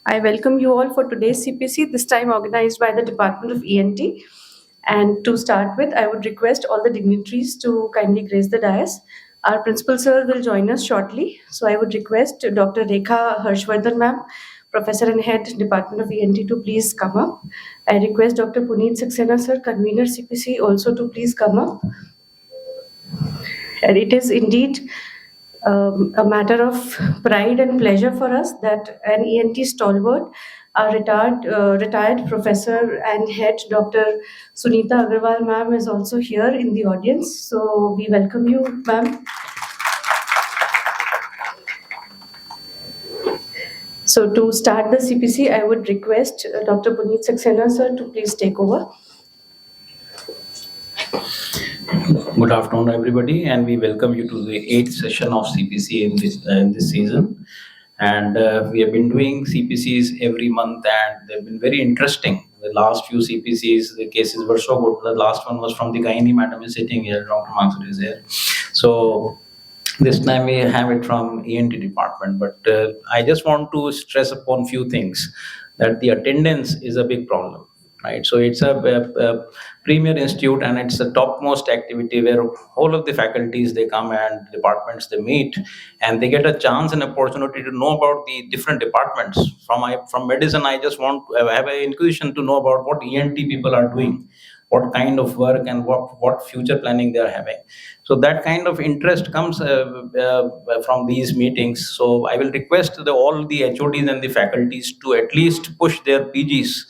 I welcome you all for today's CPC, this time organized by the Department of ENT. And to start with, I would request all the dignitaries to kindly grace the dais. Our principal sir will join us shortly. So I would request Dr. Rekha Harshvardhan ma'am, Professor and Head, Department of ENT, to please come up. I request Dr. Puneet Saxena sir, Convenor CPC, also to please come up. And it is indeed a matter of pride and pleasure for us that an ENT stalwart, our retired professor and head, Dr. Sunita Agarwal ma'am, is also here in the audience. So we welcome you, ma'am. So to start the CPC, I would request Dr. Puneet Saxena sir to please take over. Good afternoon, everybody, and we welcome you to the 8th session of CPC in this season. And we have been doing CPCs every month, and they've been very interesting. The last few CPCs, the cases were so good. The last one was from the gynae. Madam is sitting here, Dr. Mansur is here. So this time we have it from ENT department. But I just want to stress upon few things, that the attendance is a big problem. Right, so it's a premier institute, and it's the topmost activity where all of the faculties, they come, and departments, they meet, and they get a chance and opportunity to know about the different departments. From medicine, I just want to have an inquisition to know about what ENT people are doing, what kind of work, and what future planning they are having. So that kind of interest comes from these meetings. So I will request all the HODs and the faculties to at least push their PGs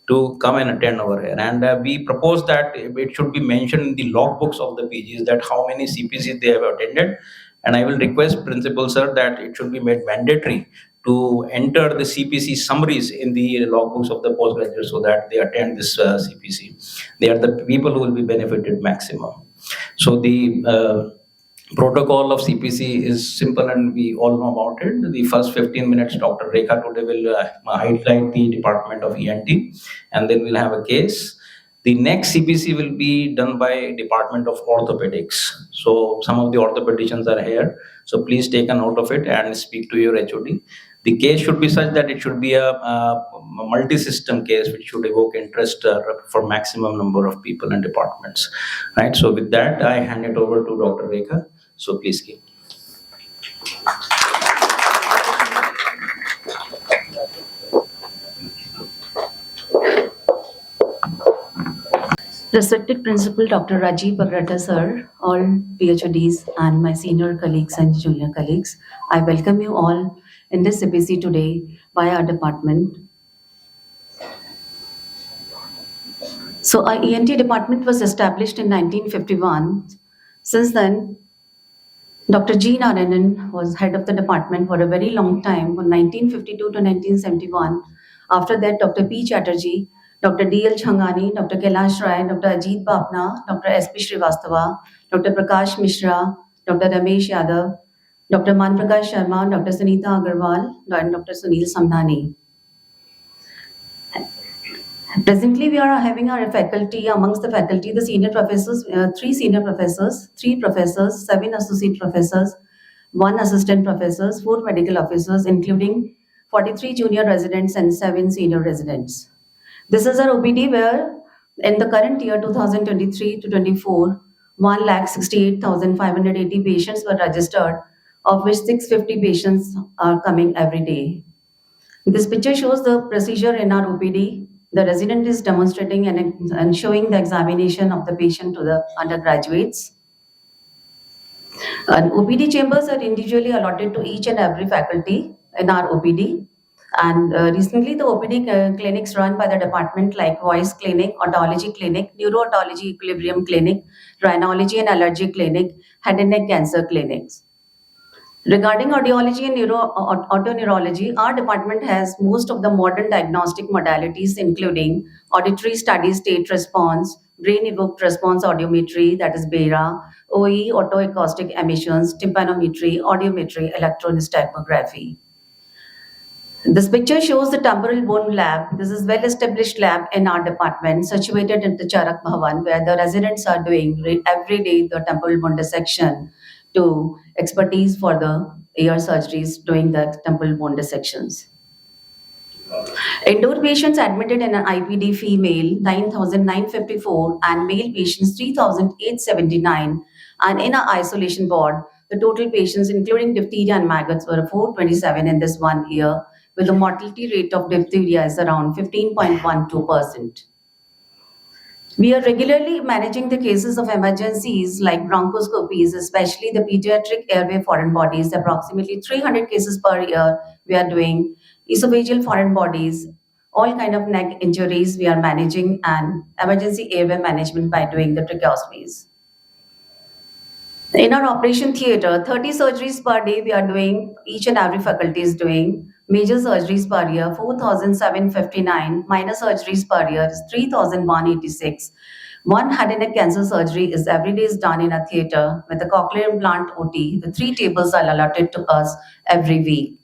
to come and attend over here. And we propose that it should be mentioned in the logbooks of the PGs that how many CPCs they have attended. And I will request Principal Sir that it should be made mandatory to enter the CPC summaries in the logbooks of the postgraduates so that they attend this CPC. They are the people who will be benefited maximum. So the protocol of CPC is simple, and we all know about it. The first 15 minutes, Dr. Rekha today will highlight the department of ENT, and then we'll have a case. The next CPC will be done by Department of Orthopedics. So some of the orthopedicians are here. So please take a note of it and speak to your HOD. The case should be such that it should be a multi-system case which should evoke interest for maximum number of people and departments. Right. So with that, I hand it over to Dr. Rekha. So please keep. Respected Principal Dr. Rajeev Bagarhatta sir, all PhDs and my senior colleagues and junior colleagues, I welcome you all in this CPC today by our department. So our ENT department was established in 1951. Since then, Dr. Jain was head of the department for a very long time, from 1952 to 1971. After that, Dr. P. Chatterjee, Dr. D.L. Chhangani, Dr. Kailash Rai, Dr. Ajit Bapna, Dr. S.P. Srivastava, Dr. Prakash Mishra, Dr. Ramesh Yadav, Dr. Man Prakash Sharma, Dr. Sunita Agarwal, and Dr. Sunil Samdhani. Presently, we are having our faculty, amongst the faculty, the senior professors, 3 senior professors, 3 professors, 7 associate professors, 1 assistant professors, 4 medical officers, including 43 junior residents and 7 senior residents. This is our OPD where in the current year 2023 to 24, 1,68,580 patients were registered, of which 650 patients are coming every day. This picture shows the procedure in our OPD. The resident is demonstrating and showing the examination of the patient to the undergraduates. And OPD chambers are individually allotted to each and every faculty in our OPD. And recently, the OPD clinics run by the department like Voice Clinic, Otology Clinic, Neuro-Otology Equilibrium Clinic, Rhinology and Allergy Clinic, Head and Neck Cancer Clinics. Regarding audiology and otoneurology, our department has most of the modern diagnostic modalities, including auditory study state response, brain-evoked response audiometry, that is BERA, OE, otoacoustic emissions, tympanometry, audiometry, electronystagmography. This picture shows the temporal bone lab. This is well-established lab in our department, situated in the Charak Bhavan, where the residents are doing every day the temporal bone dissection to expertise for the ear surgeries doing the temporal bone dissections. Indoor patients admitted in an IPD female 9,954 and male patients 3,879, and in an isolation ward the total patients including diphtheria and maggots were 427 in this 1 year, with the mortality rate of diphtheria is around 15.12%. We are regularly managing the cases of emergencies like bronchoscopies, especially the pediatric airway foreign bodies, approximately 300 cases per year we are doing, esophageal foreign bodies, all kind of neck injuries we are managing, and emergency airway management by doing the tracheostomies. In our operation theater, 30 surgeries per day we are doing, each and every faculty is doing. Major surgeries per year, 4,759. Minor surgeries per year is 3,186. One head and neck cancer surgery is every day is done in a theater with a cochlear implant OT. The 3 tables are allotted to us every week.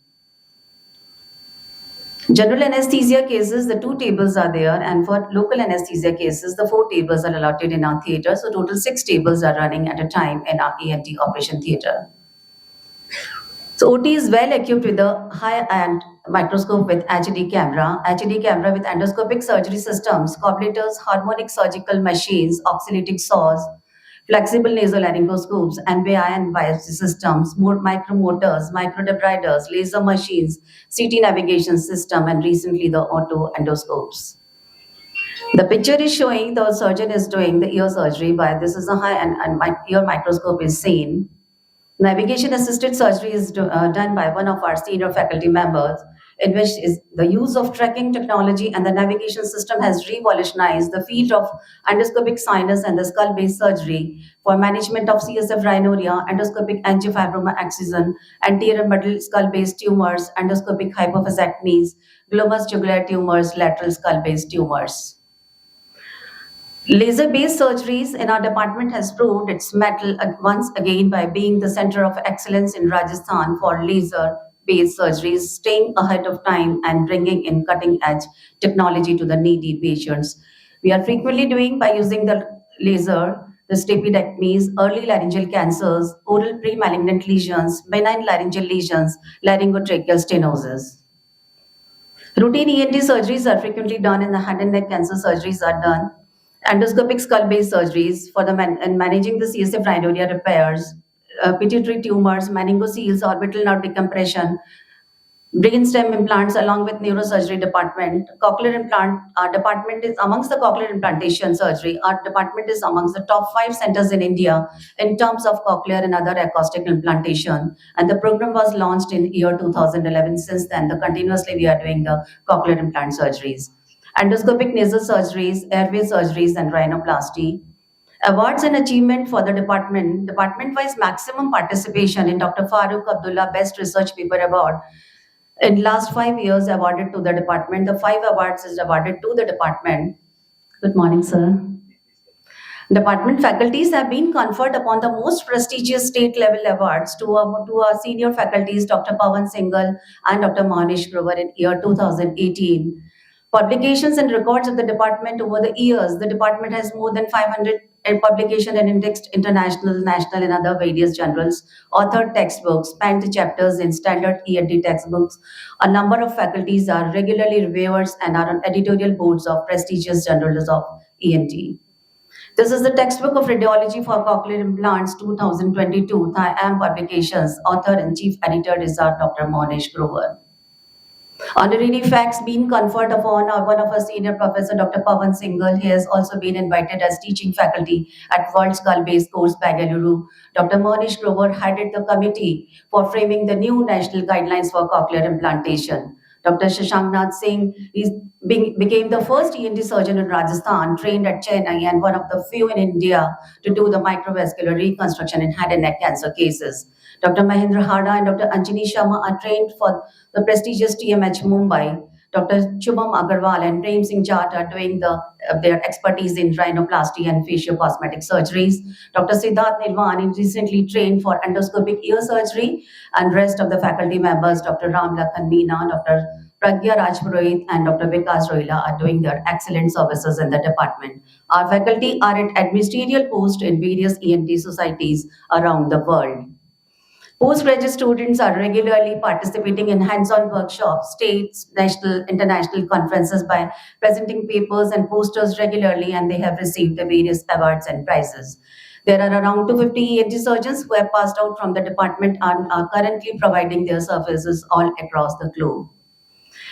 General anesthesia cases, the 2 tables are there, and for local anesthesia cases, the 4 tables are allotted in our theater. So total 6 tables are running at a time in our ENT operation theater. So OT is well equipped with a high-end microscope with HD camera with endoscopic surgery systems, cobbletors, harmonic surgical machines, oscillating saws, flexible nasolaryngoscopes, NBI and biopsy systems, micromotors, microdebriders, laser machines, CT navigation system, and recently the auto endoscopes. The picture is showing the surgeon is doing the ear surgery by this is a high-end ear microscope is seen. Navigation assisted surgery is done by one of our senior faculty members, in which is the use of tracking technology and the navigation system has revolutionized the field of endoscopic sinus and the skull-based surgery for management of CSF rhinorrhea, endoscopic angiofibroma excision, anterior middle skull-based tumors, endoscopic hypophysectomies, glomus jugular tumors, lateral skull-based tumors. Laser-based surgeries in our department has proved its mettle once again by being the center of excellence in Rajasthan for laser-based surgeries, staying ahead of time and bringing in cutting-edge technology to the needy patients. We are frequently doing by using the laser, the stapedectomies, early laryngeal cancers, oral pre-malignant lesions, benign laryngeal lesions, laryngotracheal stenosis. Routine ENT surgeries are frequently done in the head and neck cancer surgeries are done. Endoscopic skull-based surgeries for the and managing the CSF rhinorrhea repairs, pituitary tumors, meningoceles, orbital nerve decompression, brainstem implants along with neurosurgery department. Cochlear implant, our department is amongst the cochlear implantation surgery. Our department is amongst the top 5 centers in India in terms of cochlear and other acoustic implantation. And the program was launched in year 2011. Since then, continuously we are doing the cochlear implant surgeries. Endoscopic nasal surgeries, airway surgeries, and rhinoplasty. Awards and achievement for the department-wise maximum participation in Dr. Farooq Abdullah Best Research Paper Award. In last 5 years awarded to the department. The 5 awards is awarded to the department. Good morning, sir. Department faculties have been conferred upon the most prestigious state-level awards to our senior faculties, Dr. Pawan Singhal and Dr. Mohnish Grover in year 2018. Publications and records of the department over the years. The department has more than 500 publication and indexed international, national, and other various journals, authored textbooks, penned chapters in standard ENT textbooks. A number of faculties are regularly reviewers and are on editorial boards of prestigious journals of ENT. This is the textbook of radiology for cochlear implants 2022, IAM publications. Author and chief editor is Dr. Mohnish Grover. Honorary facts being conferred upon one of our senior professor, Dr. Pawan Singhal. He has also been invited as teaching faculty at World Skull-Based Course, Bengaluru. Dr. Mohnish Grover headed the committee for framing the new national guidelines for cochlear implantation. Dr. Shashanknath Singh became the first ENT surgeon in Rajasthan, trained at Chennai, and one of the few in India to do the microvascular reconstruction in head and neck cancer cases. Dr. Mahendra Hada and Dr. Anjani Sharma are trained for the prestigious TMH Mumbai. Dr. Shubham Agarwal and Prem Singh Jat are doing their expertise in rhinoplasty and facial cosmetic surgeries. Dr. Siddharth Nirvan is recently trained for endoscopic ear surgery, and rest of the faculty members, Dr. Ram Lakhan Meena, Dr. Pragya Rajpurohit, and Dr. Vikas Rohila are doing their excellent services in the department. Our faculty are at administrative posts in various ENT societies around the world. Postgraduate students are regularly participating in hands-on workshops, states, national, international conferences by presenting papers and posters regularly, and they have received the various awards and prizes. There are around 250 ENT surgeons who have passed out from the department and are currently providing their services all across the globe.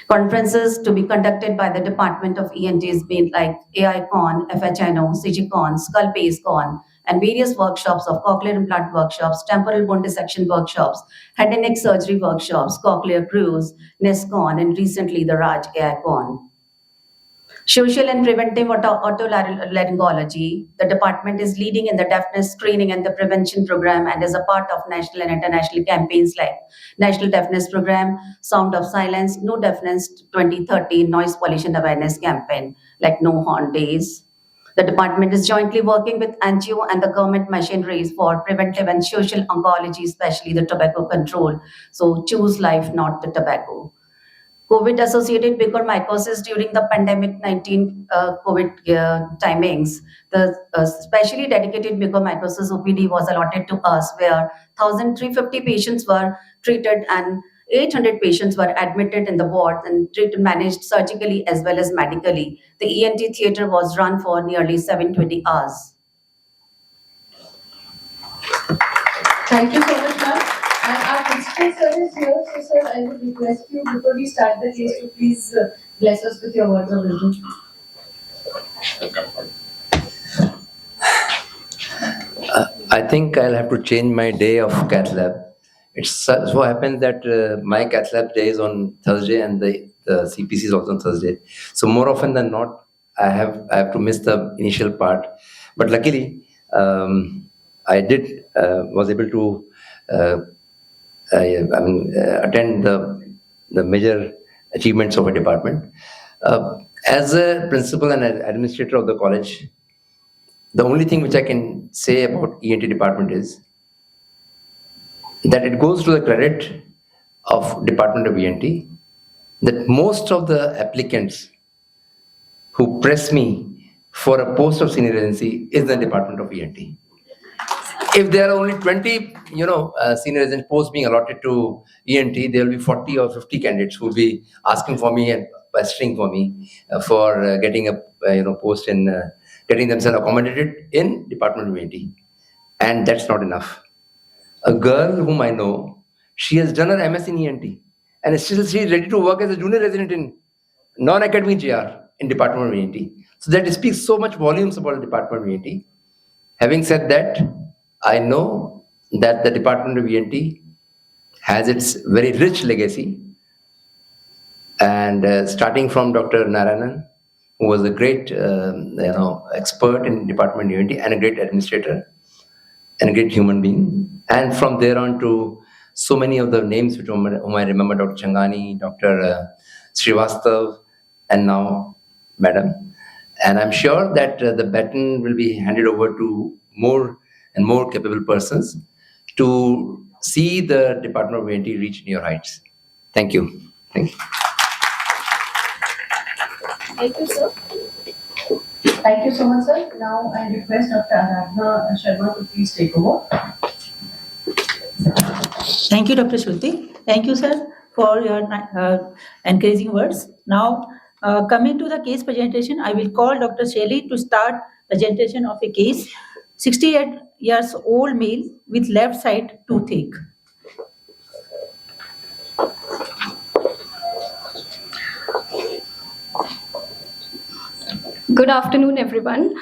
Conferences to be conducted by the Department of ENTs being like AICon, FHNO, CGCon, Skull Base Con, and various workshops of cochlear implant workshops, temporal bone dissection workshops, head and neck surgery workshops, cochlear cruise, NESCon, and recently the Raj AICon. Social and preventive otolaryngology. The department is leading in the deafness screening and the prevention program and is a part of national and international campaigns like National Deafness Program, Sound of Silence, No Deafness 2030, Noise Pollution Awareness Campaign like No Horn Days. The department is jointly working with NGO and the government machineries for preventive and social oncology, especially the tobacco control. So choose life, not the tobacco. COVID-associated mucormycosis during the pandemic-19 COVID timings. The specially dedicated mucormycosis OPD was allotted to us, where 1,350 patients were treated and 800 patients were admitted in the ward and managed surgically as well as medically. The ENT theatre was run for nearly 720 hours. Thank you so much, ma'am. And our principal sir is here, so sir, I would request you before we start the case to please bless us with your words of wisdom. I think I'll have to change my day of cath lab. It so happens that my cath lab day is on Thursday and the CPC is also on Thursday. So more often than not, I have to miss the initial part. But luckily, I was able to attend the major achievements of a department. As a principal and an administrator of the college, the only thing which I can say about ENT department is that it goes to the credit of Department of ENT that most of the applicants who press me for a post of senior residency is the Department of ENT. If there are only 20, senior resident posts being allotted to ENT, there will be 40 or 50 candidates who will be asking for me and pestering for me for getting a post in getting themselves accommodated in Department of ENT, and that's not enough. A girl whom I know, she has done her MS in ENT, and still she is ready to work as a junior resident in non-academic JR in Department of ENT. So that speaks so much volumes about the Department of ENT. Having said that, I know that the Department of ENT has its very rich legacy, and starting from Dr. Narayanan, who was a great expert in Department of ENT and a great administrator and a great human being, and from there on to so many of the names whom I remember, Dr. Changani, Dr. Srivastav, and now Madam. And I'm sure that the baton will be handed over to more and more capable persons to see the Department of ENT reach new heights. Thank you. Thank you. Thank you, sir. Thank you so much, sir. Now I request Dr. Aradhana Sharma to please take over. Thank you, Dr. Shruti. Thank you, sir, for your encouraging words. Now, coming to the case presentation, I will call Dr. Shelly to start presentation of a case. 68 years old male with left side toothache. Good afternoon, everyone.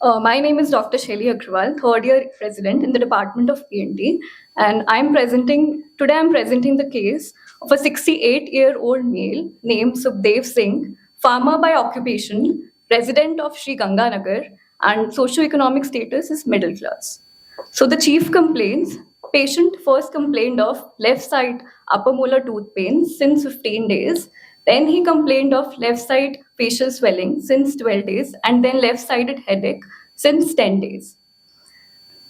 My name is Dr. Shelly Agrawal, third year resident in the Department of ENT, and I'm presenting the case of a 68-year-old male named Sukhdev Singh, farmer by occupation, resident of Sri Ganganagar, and socioeconomic status is middle class. So the chief complaints: patient first complained of left side upper molar tooth pain since 15 days. Then he complained of left side facial swelling since 12 days, and then left-sided headache since 10 days.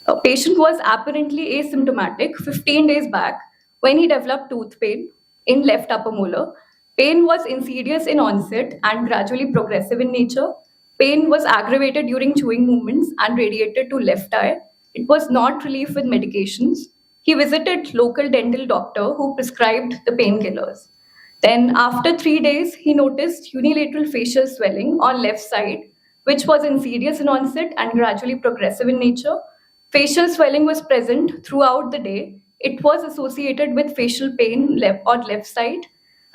A patient was apparently asymptomatic 15 days back when he developed tooth pain in left upper molar. Pain was insidious in onset and gradually progressive in nature. Pain was aggravated during chewing movements and radiated to left eye. It was not relieved with medications. he visited local dental doctor who prescribed the painkillers. Then after 3 days, he noticed unilateral facial swelling on left side, which was insidious in onset and gradually progressive in nature. Facial swelling was present throughout the day. It was associated with facial pain on left side,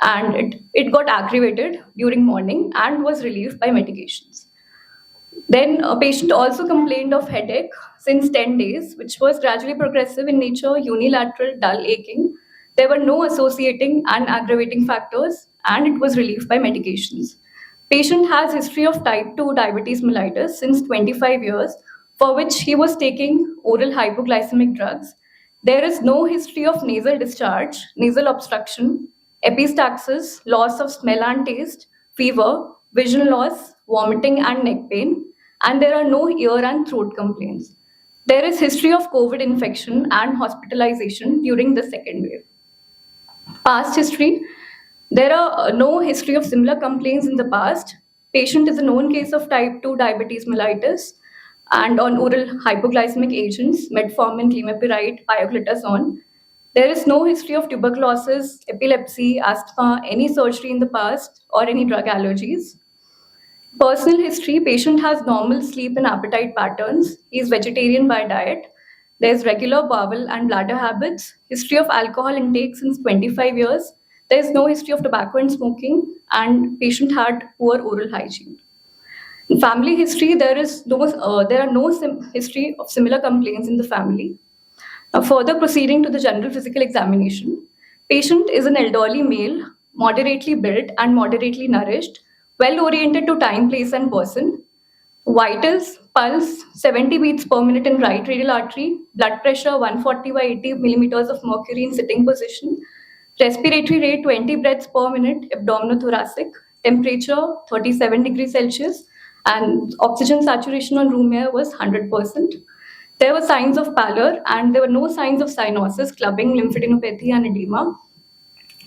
and it got aggravated during morning and was relieved by medications. Then a patient also complained of headache since 10 days, which was gradually progressive in nature, unilateral, dull aching. There were no associating and aggravating factors, and it was relieved by medications. Patient has history of type 2 diabetes mellitus since 25 years, for which he was taking oral hypoglycemic drugs. There is no history of nasal discharge, nasal obstruction, epistaxis, loss of smell and taste, fever, vision loss, vomiting and neck pain, and there are no ear and throat complaints. There is history of COVID infection and hospitalization during the second wave. Past history, there are no history of similar complaints in the past. Patient is a known case of type 2 diabetes mellitus and on oral hypoglycemic agents, metformin, glimepiride, pioglitazone. There is no history of tuberculosis, epilepsy, asthma, any surgery in the past, or any drug allergies. Personal history, patient has normal sleep and appetite patterns. He is vegetarian by diet. There's regular bowel and bladder habits. History of alcohol intake since 25 years. There's no history of tobacco and smoking, and patient had poor oral hygiene. In family history, there are no history of similar complaints in the family. Now, further proceeding to the general physical examination, patient is an elderly male, moderately built and moderately nourished, well oriented to time, place, and person. Vitals, pulse 70 beats per minute in right radial artery, blood pressure 140 by 80 millimeters of mercury in sitting position, respiratory rate 20 breaths per minute, abdominothoracic, temperature 37 degrees Celsius, and oxygen saturation on room air was 100%. There were signs of pallor and there were no signs of cyanosis, clubbing, lymphadenopathy, and edema.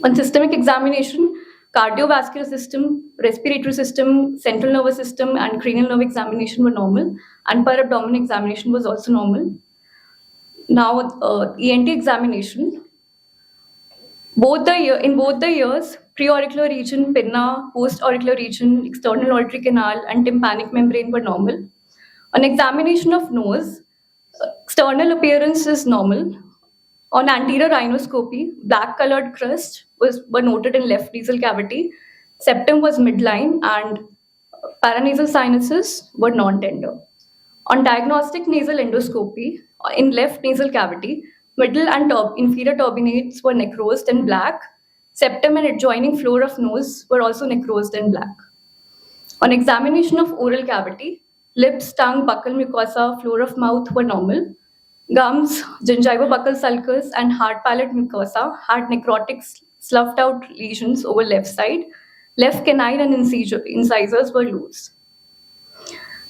On systemic examination, cardiovascular system, respiratory system, central nervous system, and cranial nerve examination were normal, and per abdomen examination was also normal. Now, ENT examination. In both the ears, preauricular region, pinna, post-auricular region, external auditory canal, and tympanic membrane were normal. On examination of nose, external appearance is normal. On anterior rhinoscopy, black-colored crust were noted in left nasal cavity. Septum was midline, and paranasal sinuses were non-tender. On diagnostic nasal endoscopy, in left nasal cavity, middle and inferior turbinates were necrosed and black. Septum and adjoining floor of nose were also necrosed and black. On examination of oral cavity, lips, tongue, buccal mucosa, floor of mouth were normal. Gums, gingivobuccal sulcus, and hard palate mucosa had necrotic sloughed out lesions over left side. Left canine and incisors were loose.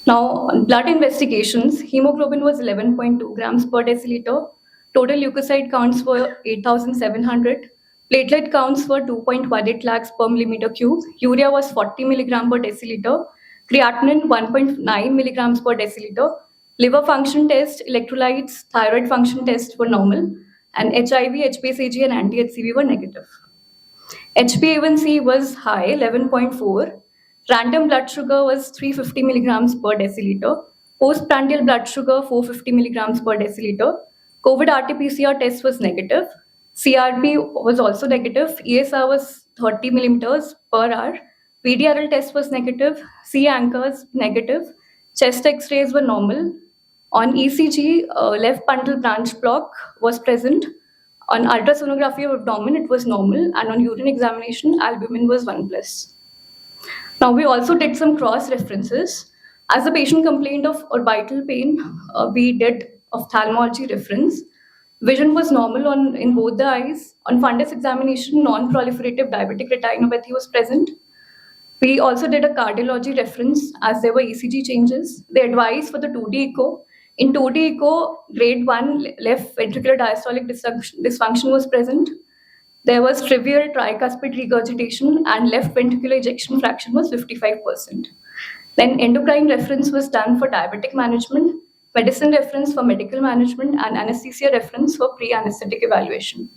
Now, on blood investigations, hemoglobin was 11.2 grams per deciliter. Total leukocyte counts were 8,700. Platelet counts were 2.18 lakhs per millimeter cube. Urea was 40 milligram per deciliter. Creatinine 1.9 milligrams per deciliter. Liver function test, electrolytes, thyroid function test were normal, and HIV, HbSAg, and anti-HCV were negative. HbA1c was high, 11.4. Random blood sugar was 350 milligrams per deciliter. Postprandial blood sugar 450 milligrams per deciliter. COVID RT-PCR test was negative. CRP was also negative. ESR was 30 millimeters per hour. VDRL test was negative. C anchors negative. Chest X-rays were normal. On ECG, left bundle branch block was present. On ultrasonography of abdomen, it was normal. And on urine examination, albumin was 1+. Now, we also did some cross references. As the patient complained of orbital pain, we did ophthalmology reference. Vision was normal in both the eyes. On fundus examination, non-proliferative diabetic retinopathy was present. We also did a cardiology reference as there were ECG changes. They advised for the 2D echo. In 2D echo, grade 1 left ventricular diastolic dysfunction was present. There was trivial tricuspid regurgitation and left ventricular ejection fraction was 55%. Then endocrine reference was done for diabetic management. medicine reference for medical management, and anesthesia reference for pre-anesthetic evaluation.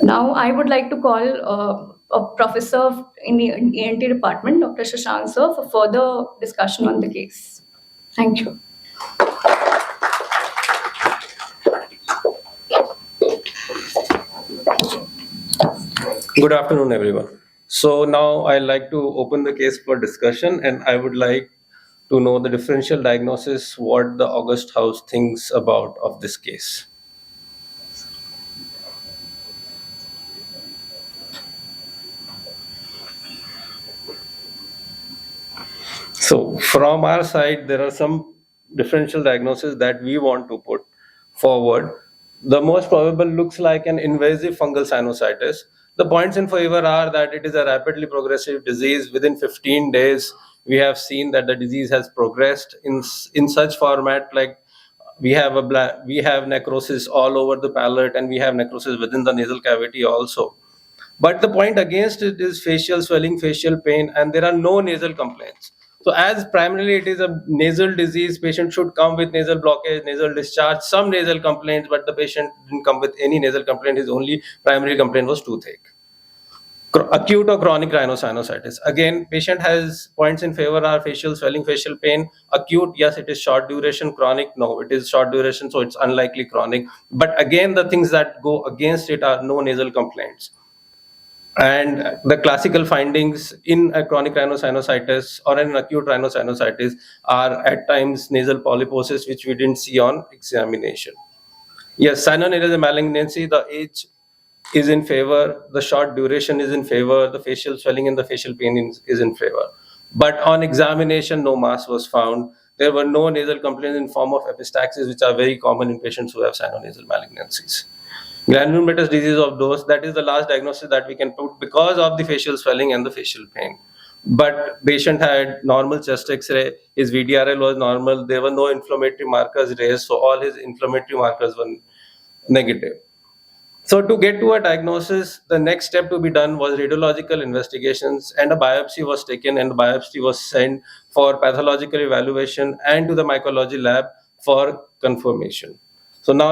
Now, I would like to call a professor in the ENT department, Dr. Shashank sir, for further discussion on the case. Thank you. Good afternoon, everyone. So now I'd like to open the case for discussion, and I would like to know the differential diagnosis, what the August House thinks about of this case. So from our side, there are some differential diagnoses that we want to put forward. The most probable looks like an invasive fungal sinusitis. The points in favor are that it is a rapidly progressive disease. Within 15 days, we have seen that the disease has progressed in such format, like we have necrosis all over the palate, and we have necrosis within the nasal cavity also. But the point against it is facial swelling, facial pain, and there are no nasal complaints. So as primarily it is a nasal disease, patient should come with nasal blockage, nasal discharge, some nasal complaints, but the patient didn't come with any nasal complaint. His only primary complaint was toothache. Acute or chronic rhinosinusitis. Again, patient has points in favor are facial swelling, facial pain. Acute, yes, it is short duration. Chronic, no, it is short duration, so it's unlikely chronic. But again, the things that go against it are no nasal complaints. And the classical findings in a chronic rhinosinusitis or an acute rhinosinusitis are at times nasal polyposis, which we didn't see on examination. Yes, sinonasal malignancy, the age is in favor, the short duration is in favor, the facial swelling and the facial pain is in favor. But on examination, no mass was found. There were no nasal complaints in form of epistaxis, which are very common in patients who have sinonasal malignancies. Granulomatous disease of Dost, that is the last diagnosis that we can put because of the facial swelling and the facial pain. But patient had normal chest X-ray, his VDRL was normal, there were no inflammatory markers raised, so all his inflammatory markers were negative. So to get to a diagnosis, the next step to be done was radiological investigations, and a biopsy was taken, and the biopsy was sent for pathological evaluation and to the mycology lab for confirmation. So now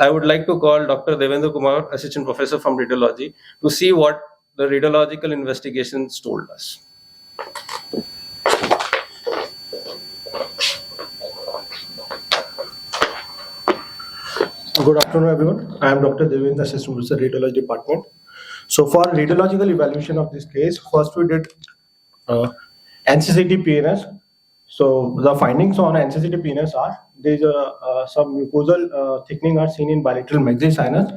I would like to call Dr. Devendra Kumar, Assistant Professor from Radiology, to see what the radiological investigations told us. Good afternoon, everyone. I am Dr. Devendra, Assistant Professor, Radiology Department. So for radiological evaluation of this case, first we did NCCT PNS. So the findings on NCCT PNS are there is some mucosal thickening are seen in bilateral maxillary sinus.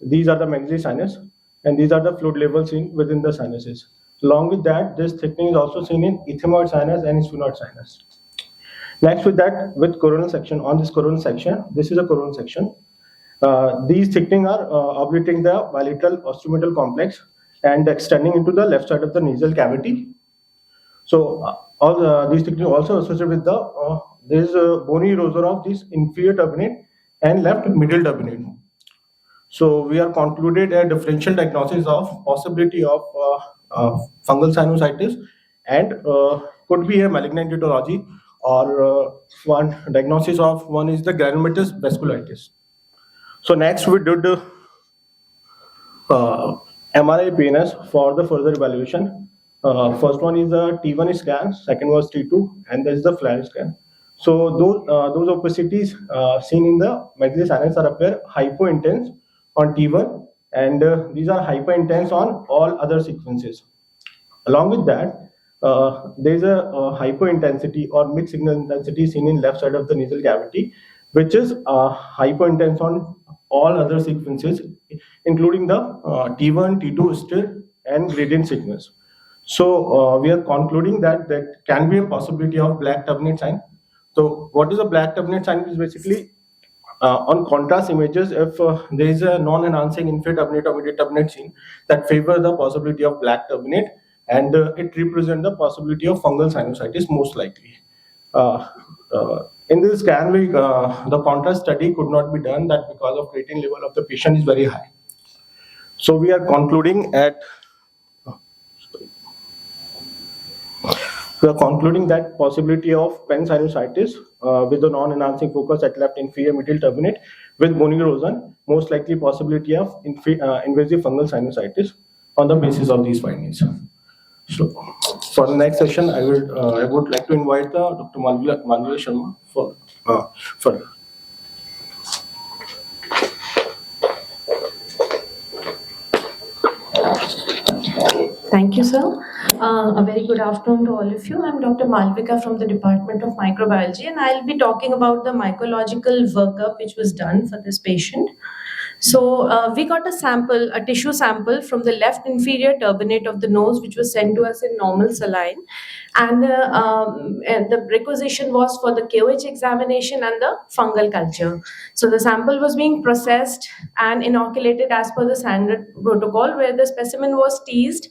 These are the maxillary sinus, and these are the fluid levels seen within the sinuses. Along with that, this thickening is also seen in ethmoid sinus and sphenoid sinus. Next, with that, with coronal section, on this coronal section, this is a coronal section. These thickening are obliterating the bilateral osteometal complex and extending into the left side of the nasal cavity. So all these thickening also associated with the there is a bony erosure of this inferior turbinate and left middle turbinate. So we are concluded a differential diagnosis of possibility of fungal sinusitis and could be a malignant etiology, or one diagnosis of one is the granulomatous vasculitis. So next we did MRI PNS for the further evaluation. First one is a T1 scan, second was T2, and there is the flare scan. So those opacities seen in the maxillary sinus are appear hypointense on T1, and these are hyperintense on all other sequences. Along with that, there is a hypointensity or mixed signal intensity seen in left side of the nasal cavity, which is hypointense on all other sequences, including the T1, T2 stir and gradient sequence. So we are concluding that that can be a possibility of black turbinate sign. So what is a black turbinate sign? Is basically on contrast images, if there is a non-enhancing inferior turbinate or medial turbinate seen, that favor the possibility of black turbinate, and it represents the possibility of fungal sinusitis most likely. In this scan, the contrast study could not be done, that because of creatine level of the patient is very high. So we are concluding at We are concluding that possibility of pansinusitis with a non-enhancing focus at left inferior medial turbinate with bony erosion, most likely possibility of invasive fungal sinusitis on the basis of these findings. So, for the next session, I would like to invite Dr. Malvila Sharma for. Thank you, sir. A very good afternoon to all of you. I'm Dr. Malvika from the Department of Microbiology, and I'll be talking about the mycological workup which was done for this patient. So we got a sample, a tissue sample from the left inferior turbinate of the nose, which was sent to us in normal saline. And the requisition was for the KOH examination and the fungal culture. So the sample was being processed and inoculated as per the standard protocol, where the specimen was teased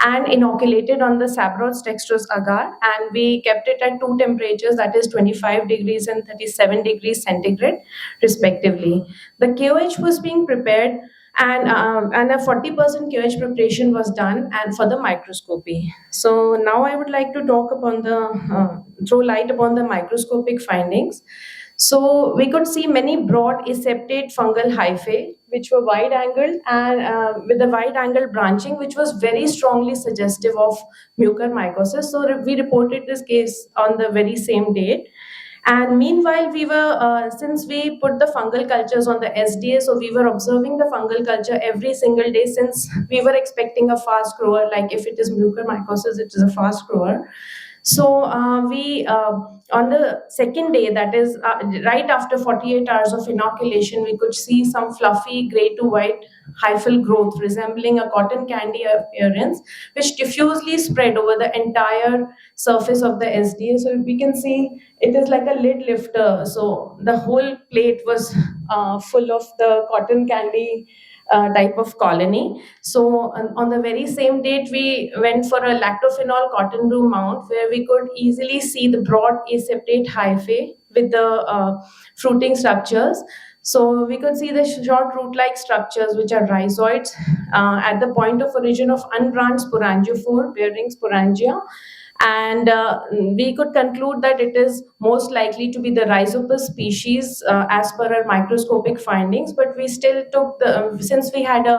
and inoculated on the Sabrods dextrose agar, and we kept it at two temperatures, that is 25 degrees and 37 degrees centigrade respectively. The KOH was being prepared, and a 40% KOH preparation was done, and for the microscopy. So now I would like to talk upon throw light upon the microscopic findings. So we could see many broad aseptate fungal hyphae, which were wide angled and with the wide angle branching, which was very strongly suggestive of mucormycosis. So we reported this case on the very same date. And meanwhile, we were, since we put the fungal cultures on the SDA, so we were observing the fungal culture every single day, since we were expecting a fast grower, like if it is mucormycosis, it is a fast grower. So we, on the second day, that is right after 48 hours of inoculation, we could see some fluffy gray to white hyphal growth resembling a cotton candy appearance, which diffusely spread over the entire surface of the SDA. So we can see it is like a lid lifter. So the whole plate was full of the cotton candy type of colony. So on the very same date, we went for a lactophenol cotton room mount, where we could easily see the broad aseptate hyphae with the fruiting structures. So we could see the short root-like structures, which are rhizoids at the point of origin of unbranched sporangiophore bearing sporangia. And we could conclude that it is most likely to be the Rhizopus species as per our microscopic findings, but we still took since we had a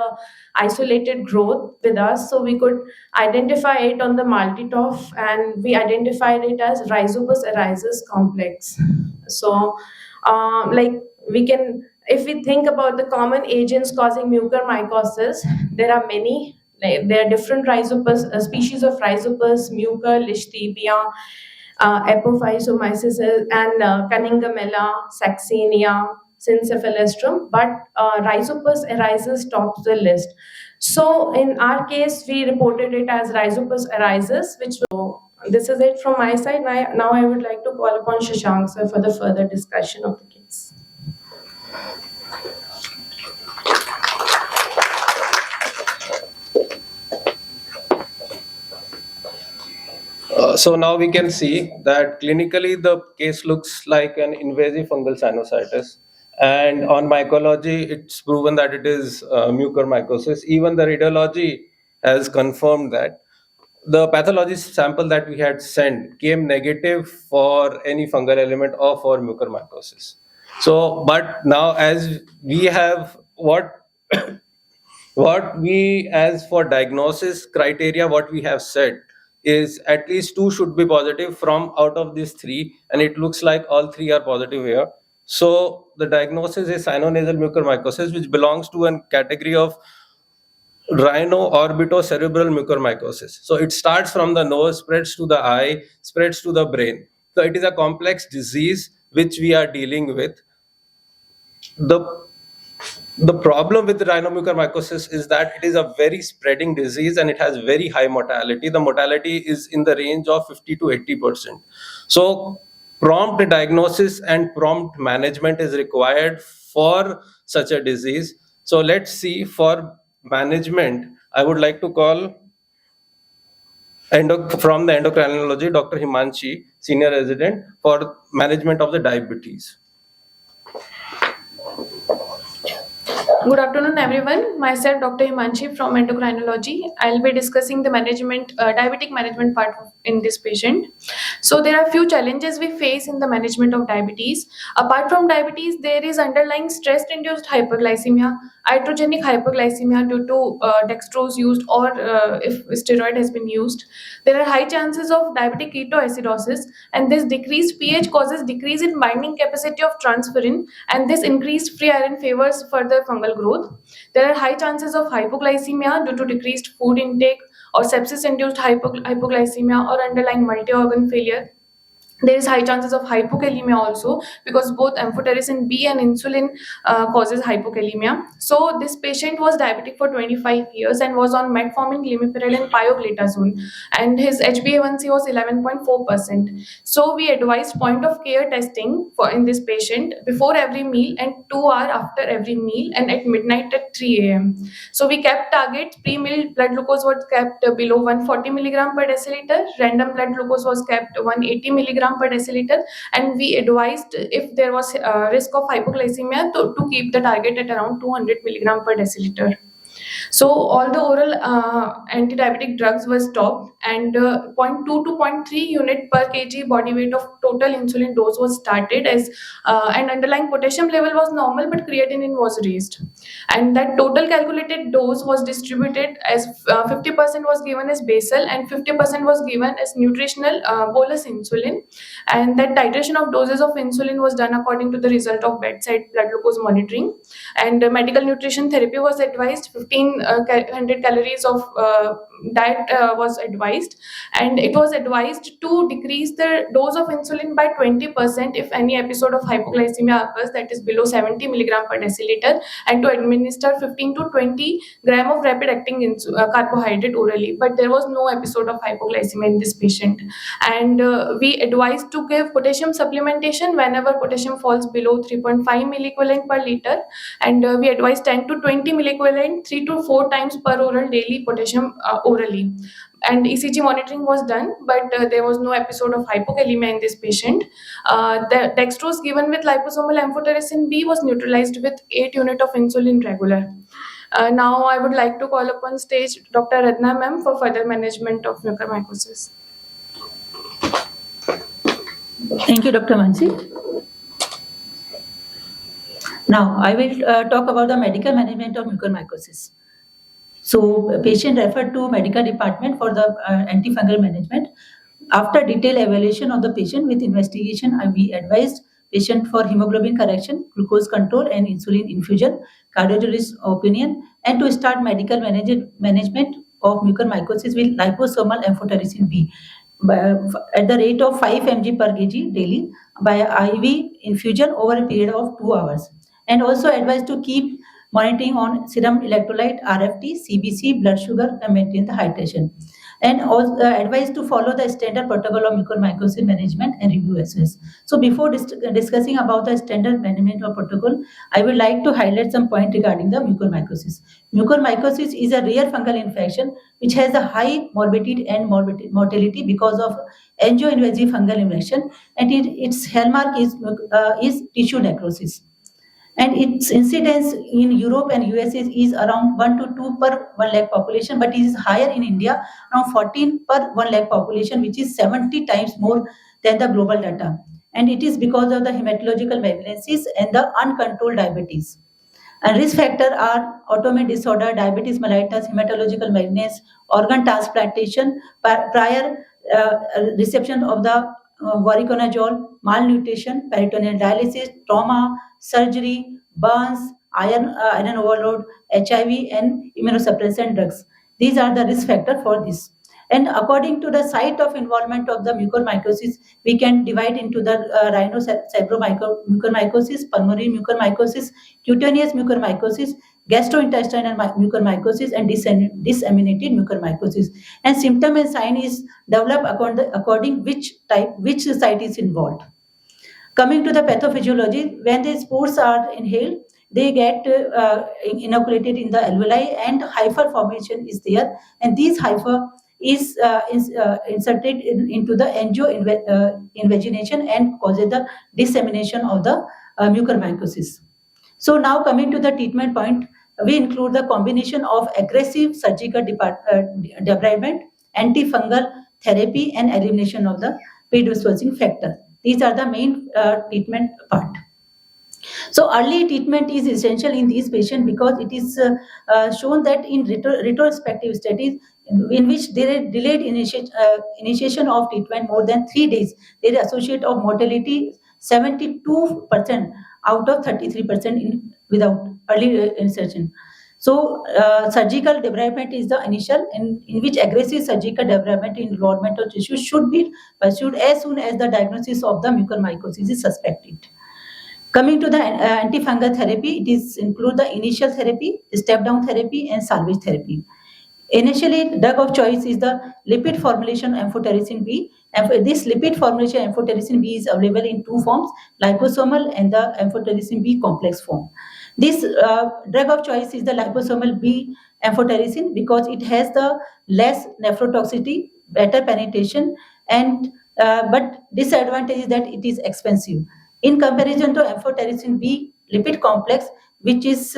isolated growth with us, so we could identify it on the multitoph, and we identified it as Rhizopus erisis complex. So like we can, if we think about the common agents causing mucormycosis, there are many. There are different Rhizopus, species of Rhizopus, mucor, Lichthybia, Epophyomyces, and Cunningamella, Saxenia, Syncephalestrum, but Rhizopus erisis tops the list. So in our case, we reported it as Rhizopus erisis, which this is it from my side. Now I would like to call upon Shashank sir for the further discussion of the case. So now we can see that clinically the case looks like an invasive fungal sinusitis, and on mycology it's proven that it is mucormycosis. Even the radiology has confirmed that. The pathology sample that we had sent came negative for any fungal element or for mucormycosis. So, but now as we have what we, as for diagnosis criteria, what we have said is at least 2 should be positive from out of these 3, and it looks like all 3 are positive here. So the diagnosis is sinonasal mucormycosis, which belongs to a category of rhino-orbitocerebral mucormycosis. So it starts from the nose, spreads to the eye, spreads to the brain. So it is a complex disease which we are dealing with. The problem with rhinomucormycosis is that it is a very spreading disease and it has very high mortality. The mortality is in the range of 50 to 80%. So prompt diagnosis and prompt management is required for such a disease. So let's see, for management, I would like to call from the endocrinology, Dr. Himanshi, senior resident, for management of the diabetes. Good afternoon, everyone. Myself, Dr. Himanshi from Endocrinology. I'll be discussing the diabetic management part in this patient. So there are few challenges we face in the management of diabetes. Apart from diabetes, there is underlying stress-induced hyperglycemia, iatrogenic hyperglycemia due to dextrose used or if steroid has been used. There are high chances of diabetic ketoacidosis, and this decreased pH causes decrease in binding capacity of transferrin, and this increased free iron favors further fungal growth. There are high chances of hypoglycemia due to decreased food intake or sepsis-induced hypoglycemia or underlying multi-organ failure. There is high chances of hypokalemia also, because both amphotericin B and insulin causes hypokalemia. So this patient was diabetic for 25 years and was on metformin, glimepiride and pioglitazone, and his HbA1c was 11.4%. So we advised point of care testing in this patient before every meal and 2 hours after every meal and at midnight at 3 a.m. So we kept targets. Pre-meal blood glucose was kept below 140 milligram per deciliter. Random blood glucose was kept 180 milligram per deciliter, and we advised if there was a risk of hypoglycemia to keep the target at around 200 milligram per deciliter. So all the oral anti-diabetic drugs were stopped, and 0.2 to 0.3 unit per kg body weight of total insulin dose was started as and underlying potassium level was normal but creatinine was raised, and that total calculated dose was distributed as 50% was given as basal and 50% was given as nutritional bolus insulin, and that titration of doses of insulin was done according to the result of bedside blood glucose monitoring, and medical nutrition therapy was advised. 1500 calories of diet was advised, and it was advised to decrease the dose of insulin by 20% if any episode of hypoglycemia occurs, that is below 70 milligram per deciliter, and to administer 15 to 20 gram of rapid acting carbohydrate orally. But there was no episode of hypoglycemia in this patient, and we advised to give potassium supplementation whenever potassium falls below 3.5 milliequivalent per liter, and we advised 10 to 20 milliequivalent 3 to 4 times per oral daily potassium orally. And ECG monitoring was done, but there was no episode of hypokalemia in this patient. The dextrose given with liposomal amphotericin B was neutralized with 8 unit of insulin regular. Now I would like to call upon stage Dr. Radna ma'am for further management of mucormycosis. Thank you, Dr. Mansi. Now, I will talk about the medical management of mucormycosis. So, a patient referred to medical department for the antifungal management. After detailed evaluation of the patient with investigation, we advised patient for hemoglobin correction, glucose control and insulin infusion, cardiologist opinion, and to start medical management of mucormycosis with liposomal amphotericin B at the rate of 5 mg per kg daily by IV infusion over a period of 2 hours. And also advised to keep monitoring on serum electrolyte, RFT, CPC, blood sugar, and maintain the hydration. And also advised to follow the standard protocol of mucormycosis management and review SS. So before discussing about the standard management or protocol, I would like to highlight some point regarding the mucormycosis. Mucormycosis is a rare fungal infection which has a high morbidity and mortality because of angioinvasive fungal infection, and its hallmark is tissue necrosis. And its incidence in Europe and USA is around 1 to 2 per 1 lakh population, but it is higher in India, around 14 per 1 lakh population, which is 70 times more than the global data. And it is because of the hematological malignancies and the uncontrolled diabetes. And risk factors are autoimmune disorder, diabetes mellitus, hematological malignancy, organ transplantation, prior reception of the voriconazole, malnutrition, peritoneal dialysis, trauma, surgery, burns, iron overload, HIV, and immunosuppressant drugs. These are the risk factors for this. And according to the site of involvement of the mucormycosis, we can divide into the rhinocerebromucormycosis, pulmonary mucormycosis, cutaneous mucormycosis, gastrointestinal mucormycosis, and disseminated mucormycosis. And symptom and sign is developed according which site is involved. Coming to the pathophysiology, when the spores are inhaled, they get inoculated in the alveoli, and hypha formation is there, and these hypha is inserted into the angioinvagination and causes the dissemination of the mucormycosis. So now coming to the treatment point, we include the combination of aggressive surgical debridement, antifungal therapy, and elimination of the predisposing factor. These are the main treatment part. So early treatment is essential in these patients because it is shown that in retrospective studies in which there is delayed initiation of treatment more than 3 days, there is associate of mortality 72% out of 33% without early insertion. So surgical debridement is the initial in which aggressive surgical debridement in involvement of tissue should be pursued as soon as the diagnosis of the mucormycosis is suspected. Coming to the antifungal therapy, it is include the initial therapy, step-down therapy, and salvage therapy. Initially, drug of choice is the lipid formulation amphotericin B. And this lipid formulation amphotericin B is available in two forms, liposomal and the amphotericin B complex form. This drug of choice is the liposomal B amphotericin because it has the less nephrotoxicity, better penetration, and but disadvantage is that it is expensive. In comparison to amphotericin B lipid complex, which is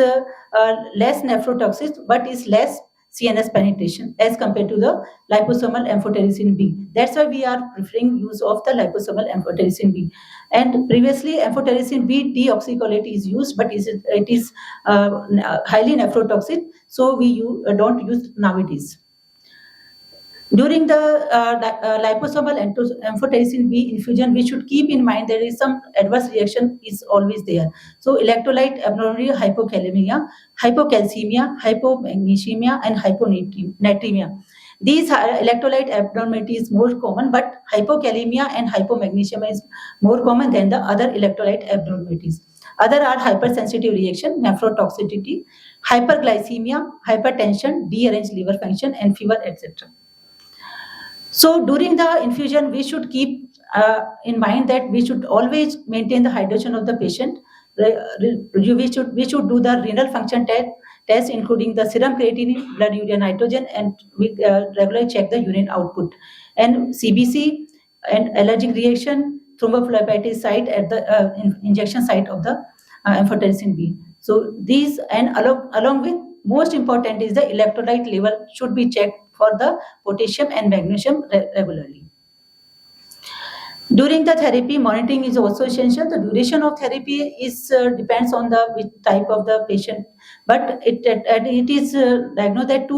less nephrotoxic but is less CNS penetration as compared to the liposomal amphotericin B. That's why we are preferring use of the liposomal amphotericin B. And previously, amphotericin B deoxycholate is used, but it is highly nephrotoxic, so we don't use nowadays. During the liposomal amphotericin B infusion, we should keep in mind there is some adverse reaction is always there. So electrolyte abnormality, hypokalemia, hypocalcemia, hypomagnesemia, and hyponatremia. These electrolyte abnormality is more common, but hypokalemia and hypomagnesemia is more common than the other electrolyte abnormalities. Other are hypersensitive reaction, nephrotoxicity, hyperglycemia, hypertension, deranged liver function, and fever, etc. So during the infusion, we should keep in mind that we should always maintain the hydration of the patient. We should do the renal function test, including the serum creatinine, blood urea nitrogen, and we regularly check the urine output. And CBC and allergic reaction, thrombophlebitis site at the injection site of the amphotericin B. So these, and along with most important is the electrolyte level should be checked for the potassium and magnesium regularly. During the therapy, monitoring is also essential. The duration of therapy is depends on the which type of the patient, but it is diagnosed that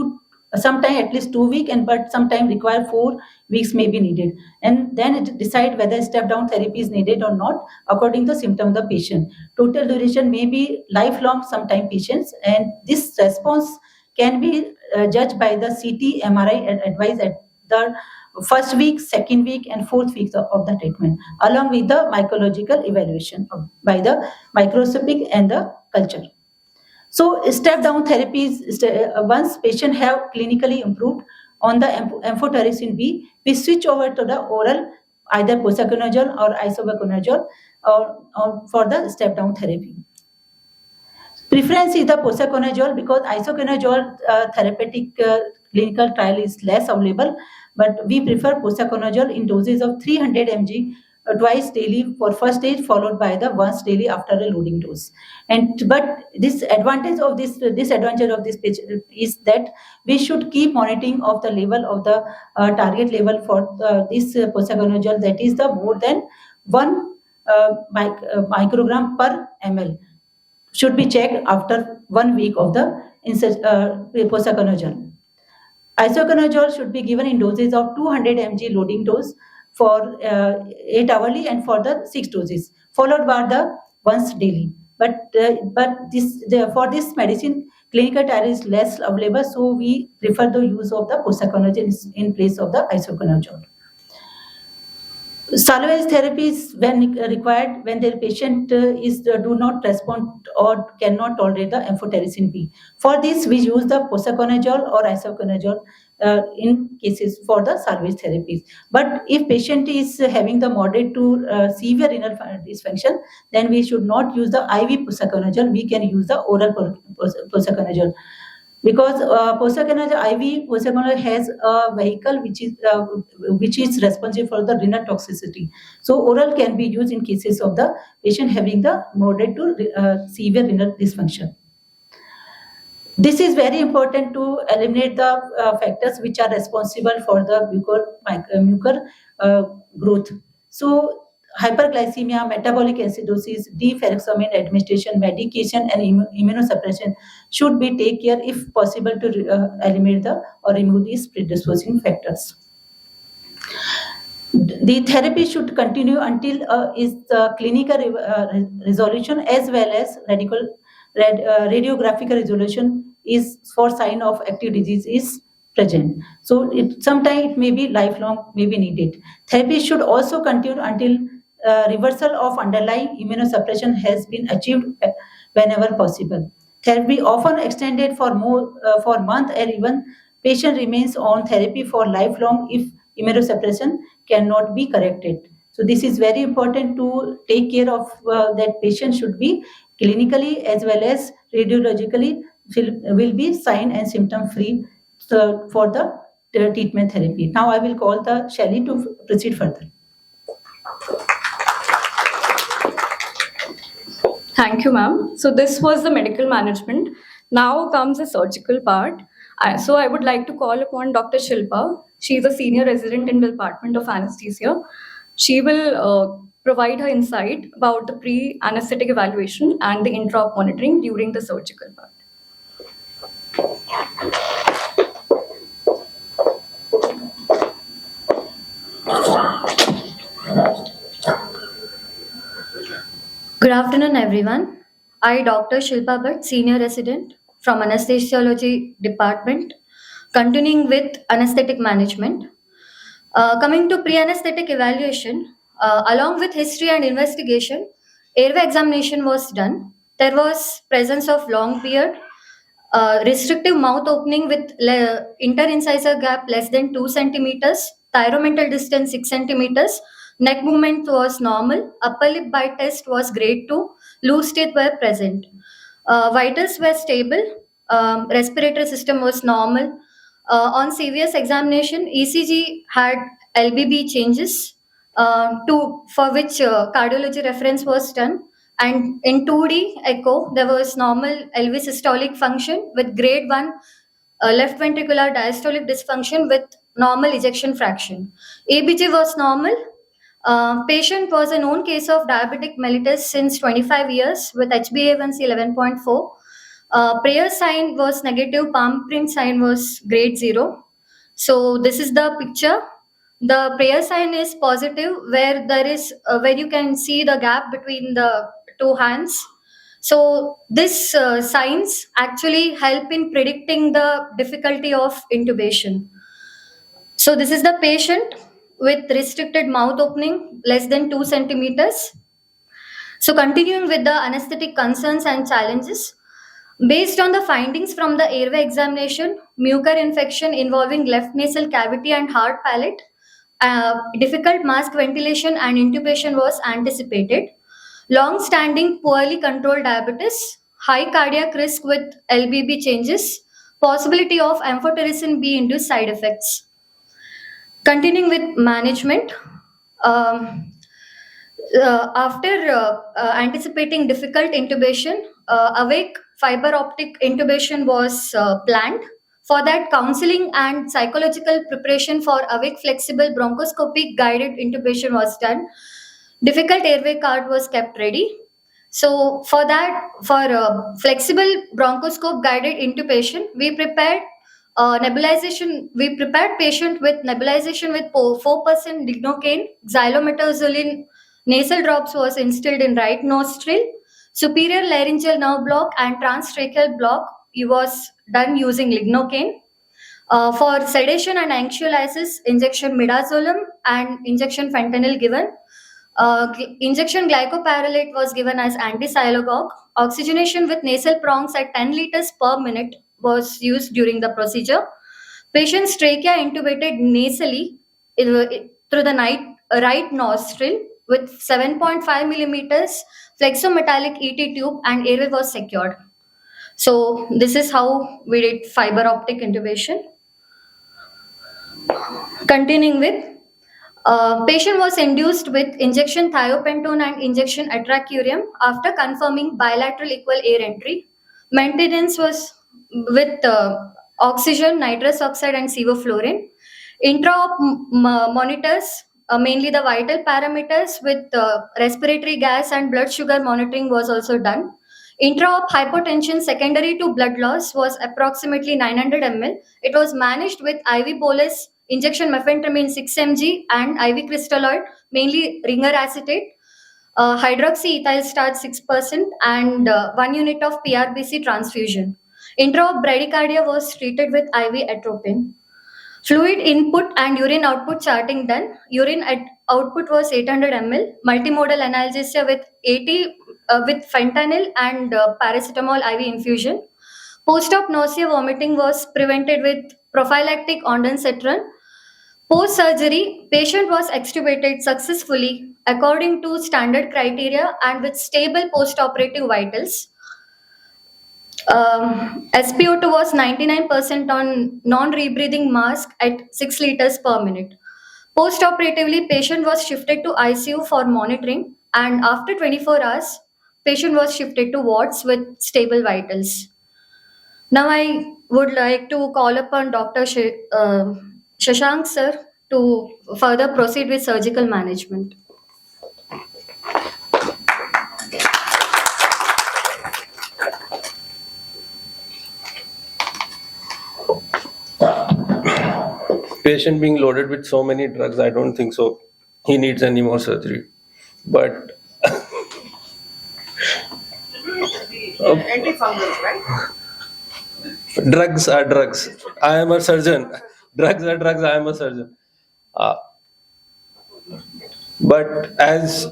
sometime at least 2 weeks, but sometime require 4 weeks may be needed, and then it decide whether step down therapy is needed or not according to symptom of the patient. Total duration may be lifelong sometime patients, and this response can be judged by the CT, MRI and advice at the first week, second week, and fourth week of the treatment, along with the mycological evaluation by the microscopic and the culture. So step-down therapies, once patient have clinically improved on the amphotericin B, we switch over to the oral, either posaconazole or isoconazole or for the step-down therapy. Preference is the posaconazole because isoconazole therapeutic clinical trial is less available, but we prefer posaconazole in doses of 300 mg twice daily for first stage, followed by the once daily after a loading dose. But this disadvantage of this patient is that we should keep monitoring of the level of the target level for this posaconazole, that is the more than 1 microgram per ml. Should be checked after 1 week of the posaconazole. Isoconazole should be given in doses of 200 mg loading dose for 8 hourly and for the 6 doses, followed by the once daily. But for this medicine, clinical trial is less available, so we prefer the use of the posaconazole in place of the isoconazole. Salvage therapy is when required when the patient do not respond or cannot tolerate the amphotericin B. For this, we use the posaconazole or isoconazole in cases for the salvage therapies. But if patient is having the moderate to severe renal dysfunction, then we should not use the IV posaconazole. We can use the oral posaconazole. Because IV posaconazole has a vehicle which is responsible for the renal toxicity. So oral can be used in cases of the patient having the moderate to severe renal dysfunction. This is very important to eliminate the factors which are responsible for the mucor growth. So hyperglycemia, metabolic acidosis, deferoxamine administration, medication, and immunosuppression should be take care if possible to eliminate or remove these predisposing factors. The therapy should continue until is the clinical resolution as well as radiographic resolution is for sign of active disease is present. So sometimes it may be lifelong, may be needed. Therapy should also continue until reversal of underlying immunosuppression has been achieved whenever possible. Therapy often extended for month or even patient remains on therapy for lifelong if immunosuppression cannot be corrected. So this is very important to take care of that patient should be clinically as well as radiologically will be sign and symptom free for the treatment therapy. Now I will call the Shelly to proceed further. Thank you, ma'am. So this was the medical management. Now comes the surgical part. So I would like to call upon Dr. Shilpa. She is a senior resident in the Department of Anesthesia. She will provide her insight about the pre-anesthetic evaluation and the intra-op monitoring during the surgical part. Good afternoon, everyone. I, Dr. Shilpa Bhatt, Senior Resident from Anesthesiology Department, continuing with anesthetic management. Coming to pre-anesthetic evaluation, along with history and investigation, airway examination was done. There was presence of long beard, restrictive mouth opening with interincisor gap less than 2 centimeters, thyromental distance 6 centimeters, neck movement was normal, upper lip bite test was grade 2, loose teeth were present. Vitals were stable, respiratory system was normal. On CVS examination, ECG had LBB changes for which cardiology reference was done. And in 2D echo, there was normal LV systolic function with grade 1 left ventricular diastolic dysfunction with normal ejection fraction. ABG was normal. Patient was a known case of diabetic mellitus since 25 years with HbA1c 11.4. Prayer sign was negative, palm print sign was grade 0. So this is the picture. The prayer sign is positive where there is where you can see the gap between the two hands. So this signs actually help in predicting the difficulty of intubation. So this is the patient with restricted mouth opening less than 2 centimeters. So continuing with the anesthetic concerns and challenges, based on the findings from the airway examination, mucor infection involving left nasal cavity and hard palate, difficult mask ventilation and intubation was anticipated. Long-standing poorly controlled diabetes, high cardiac risk with LBB changes, possibility of amphotericin B induced side effects. Continuing with management, after anticipating difficult intubation, awake fiber optic intubation was planned. For that, counseling and psychological preparation for awake flexible bronchoscopic guided intubation was done. Difficult airway card was kept ready. So for that, for flexible bronchoscope guided intubation, we prepared nebulization. We prepared patient with nebulization with 4% lignocaine. Xylometazoline nasal drops was instilled in right nostril. Superior laryngeal nerve block and transtracheal block was done using lignocaine. For sedation and anxiolysis, injection midazolam and injection fentanyl given. Injection glycopyrrolate was given as anti-sialogogue. Oxygenation with nasal prongs at 10 liters per minute was used during the procedure. Patient's trachea intubated nasally through the right nostril with 7.5 millimeters flexometallic ET tube and airway was secured. So this is how we did fiber optic intubation. Continuing with patient was induced with injection thiopentone and injection atracurium after confirming bilateral equal air entry. Maintenance was with oxygen, nitrous oxide, and sevoflurane. Intra-op monitors, mainly the vital parameters with respiratory gas and blood sugar monitoring was also done. Intra-op hypotension secondary to blood loss was approximately 900 ml. It was managed with IV bolus, injection mephentermine 6 mg and IV crystalloid, mainly ringer acetate, hydroxyethyl starch 6% and 1 unit of PRBC transfusion. Intra-op bradycardia was treated with IV atropine. Fluid input and urine output charting done. Urine output was 800 ml. Multimodal analgesia with 80 with fentanyl and paracetamol IV infusion. Post-op nausea vomiting was prevented with prophylactic ondansetron. Post-surgery, patient was extubated successfully according to standard criteria and with stable post-operative vitals. SpO2 was 99% on non-rebreathing mask at 6 liters per minute. Post-operatively, patient was shifted to ICU for monitoring, and after 24 hours, patient was shifted to wards with stable vitals. Now I would like to call upon Dr. Shashank sir to further proceed with surgical management. Patient being loaded with so many drugs, I don't think so he needs any more surgery. But antifungals, right? drugs are drugs. I am a surgeon. Drugs are drugs. I am a surgeon. But as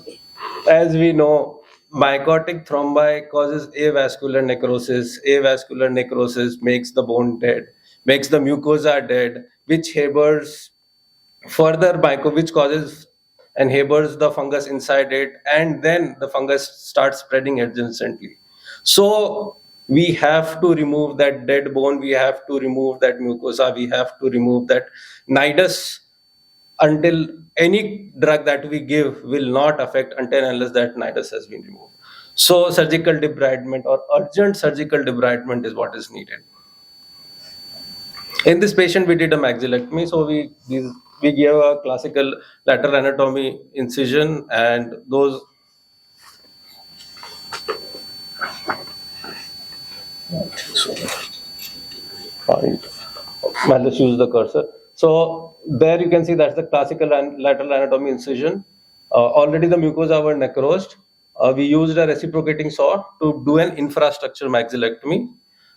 we know, mycotic thrombi causes avascular necrosis. Avascular necrosis makes the bone dead, makes the mucosa dead, which hampers further which causes and hampers the fungus inside it, and then the fungus starts spreading adjacently. So we have to remove that dead bone, we have to remove that mucosa, we have to remove that nidus until any drug that we give will not affect until unless that nidus has been removed. So surgical debridement or urgent surgical debridement is what is needed. In this patient, we did a maxillectomy, so we gave a classical lateral anatomy incision, and those I'll just use the cursor. So there you can see that's the classical lateral anatomy incision. Already the mucosa were necrosed. We used a reciprocating saw to do an infrastructure maxillectomy.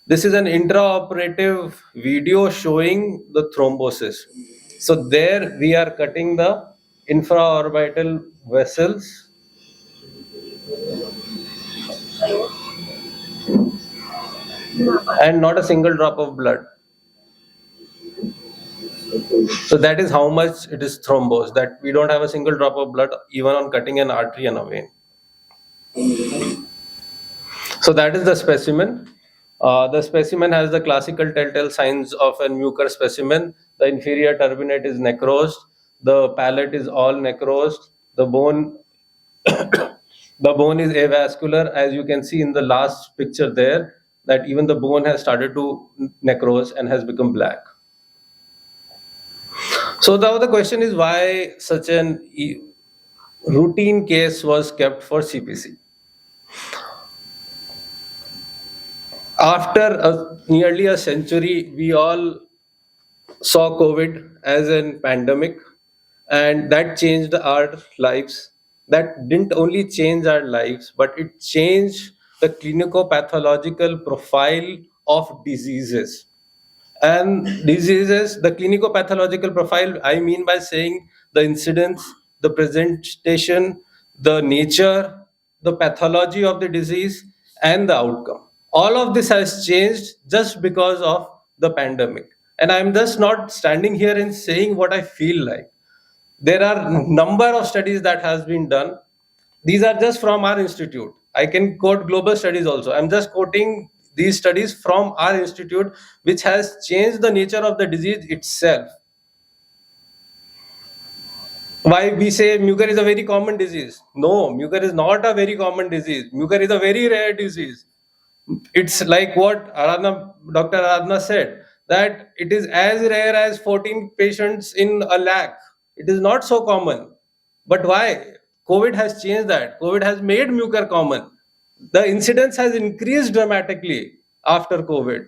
This is an intraoperative video showing the thrombosis. So there we are cutting the infraorbital vessels. And not a single drop of blood. So that is how much it is thrombosed, that we don't have a single drop of blood even on cutting an artery and a vein. So that is the specimen. The specimen has the classical telltale signs of a mucor specimen. The inferior turbinate is necrosed. The palate is all necrosed. The bone the bone is avascular, as you can see in the last picture there, that even the bone has started to necrose and has become black. So now the question is why such an routine case was kept for CPC. After nearly a century, we all saw COVID as a pandemic, and that changed our lives. That didn't only change our lives, but it changed the clinico-pathological profile of diseases. And diseases, the clinico-pathological profile, I mean by saying the incidence, the presentation, the nature, the pathology of the disease, and the outcome. All of this has changed just because of the pandemic. And I'm just not standing here and saying what I feel like. There are a number of studies that has been done. These are just from our institute. I can quote global studies also. I'm just quoting these studies from our institute, which has changed the nature of the disease itself. Why we say mucor is a very common disease? No, mucor is not a very common disease. Mucor is a very rare disease. It's like what Dr. Aradhana said, that it is as rare as 14 patients in a lakh. It is not so common. But why? COVID has changed that. COVID has made mucor common. The incidence has increased dramatically after COVID.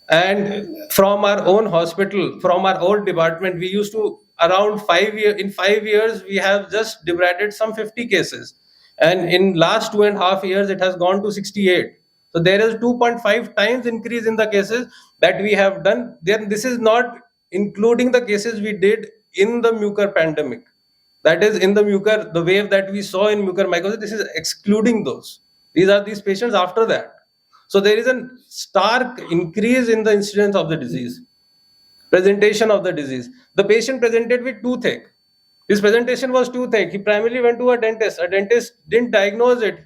And from our own hospital, from our own department, we used to around 5 years. In 5 years, we have just debridated some 50 cases, and in last 2.5 years, it has gone to 68. So there is 2.5 times increase in the cases that we have done. Then this is not including the cases we did in the mucor pandemic. That is in the mucor, the wave that we saw in mucormycosis. This is excluding those. These are these patients after that. So there is a stark increase in the incidence of the disease, presentation of the disease. The patient presented with toothache. His presentation was toothache. He primarily went to a dentist. A dentist didn't diagnose it.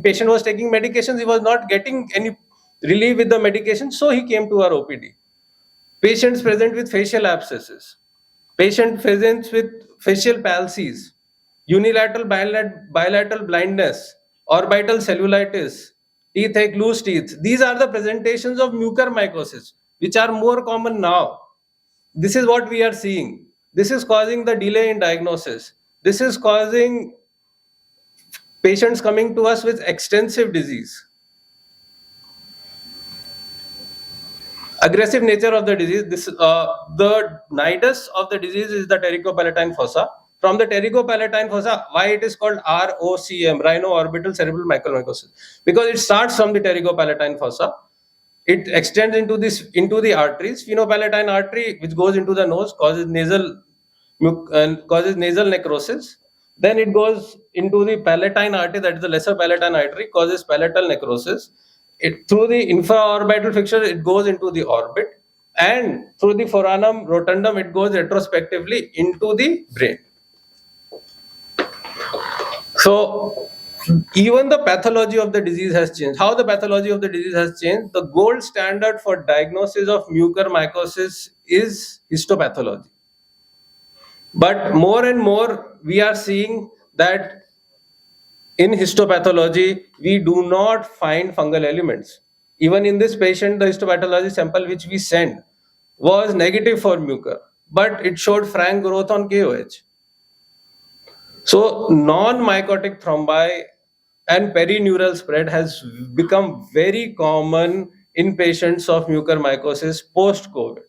Patient was taking medications. He was not getting any relief with the medication, so he came to our OPD. Patients present with facial abscesses. Patient presents with facial palsies, unilateral bilateral blindness, orbital cellulitis, teeth, loose teeth. These are the presentations of mucormycosis, which are more common now. This is what we are seeing. This is causing the delay in diagnosis. This is causing patients coming to us with extensive disease. Aggressive nature of the disease. The nidus of the disease is the pterygopalatine fossa. From the pterygopalatine fossa, why it is called ROCM, rhino-orbital cerebral mycormycosis? Because it starts from the pterygopalatine fossa. It extends into the arteries. Phenopalatine artery, which goes into the nose, causes nasal necrosis. Then it goes into the palatine artery, that is the lesser palatine artery, causes palatal necrosis. Through the infraorbital fixture, it goes into the orbit, and through the foramen rotundum, it goes retrospectively into the brain. So even the pathology of the disease has changed. How the pathology of the disease has changed? The gold standard for diagnosis of mucormycosis is histopathology. But more and more, we are seeing that in histopathology, we do not find fungal elements. Even in this patient, the histopathology sample which we sent was negative for mucor, but it showed frank growth on KOH. So non-mycotic thrombi and perineural spread has become very common in patients of mucormycosis post-COVID.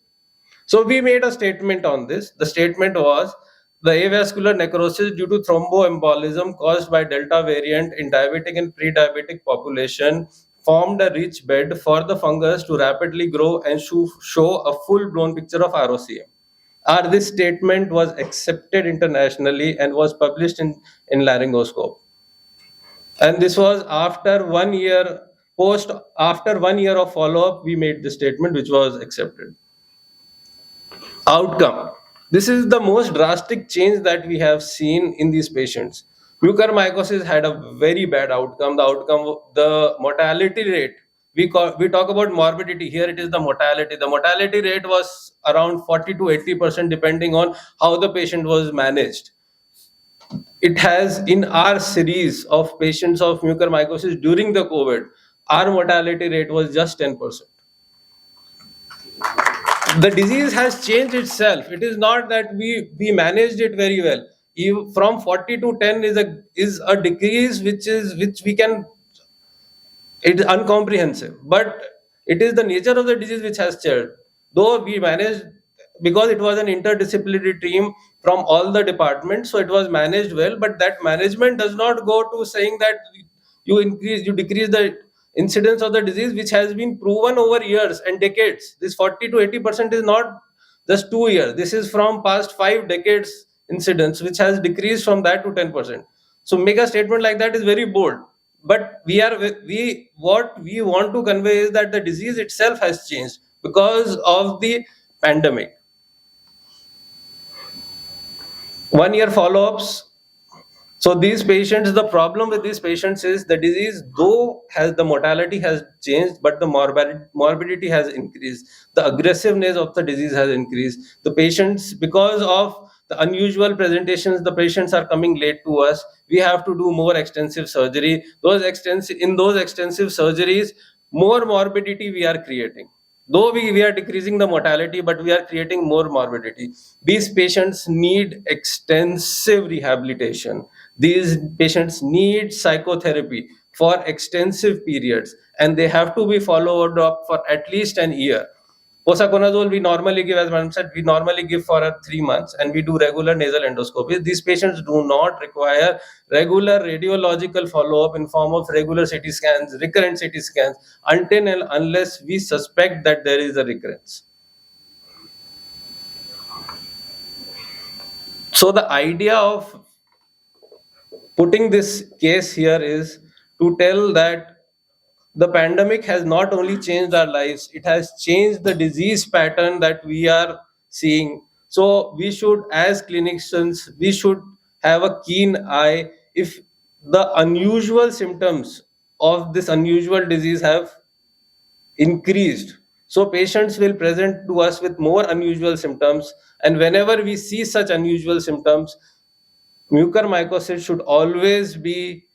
So we made a statement on this. The statement was, the avascular necrosis due to thromboembolism caused by Delta variant in diabetic and pre-diabetic population formed a rich bed for the fungus to rapidly grow and show a full-blown picture of ROCM. This statement was accepted internationally and was published in Laryngoscope. And this was after 1 year after 1 year of follow-up, we made this statement, which was accepted. Outcome. This is the most drastic change that we have seen in these patients. Mucormycosis had a very bad outcome. The mortality rate, we talk about morbidity, here it is the mortality. The mortality rate was around 40 to 80% depending on how the patient was managed. It has, in our series of patients of mucormycosis during the COVID, our mortality rate was just 10%. The disease has changed itself. It is not that we managed it very well. From 40 to 10 is a decrease which we can, it is incomprehensive. But it is the nature of the disease which has changed. Though we managed, because it was an interdisciplinary team from all the departments, so it was managed well. But that management does not go to saying that you decrease the incidence of the disease, which has been proven over years and decades. This 40 to 80% is not just 2 years. This is from past 5 decades incidence, which has decreased from that to 10%. So make a statement like that is very bold. But what we want to convey is that the disease itself has changed because of the pandemic. 1 year follow-ups. So these patients, the problem with these patients is the disease, though the mortality has changed, but the morbidity has increased. The aggressiveness of the disease has increased. The patients, because of the unusual presentations, the patients are coming late to us. We have to do more extensive surgery. In those extensive surgeries, more morbidity we are creating. Though we are decreasing the mortality, but we are creating more morbidity. These patients need extensive rehabilitation. These patients need psychotherapy for extensive periods, and they have to be followed up for at least an year. Posaconazole we normally give, as Madam said, we normally give for 3 months, and we do regular nasal endoscopy. These patients do not require regular radiological follow-up in form of regular CT scans, recurrent CT scans, until and unless we suspect that there is a recurrence. So the idea of putting this case here is to tell that the pandemic has not only changed our lives, it has changed the disease pattern that we are seeing. So we should, as clinicians, we should have a keen eye if the unusual symptoms of this unusual disease have increased. So patients will present to us with more unusual symptoms, and whenever we see such unusual symptoms, mucormycosis should always be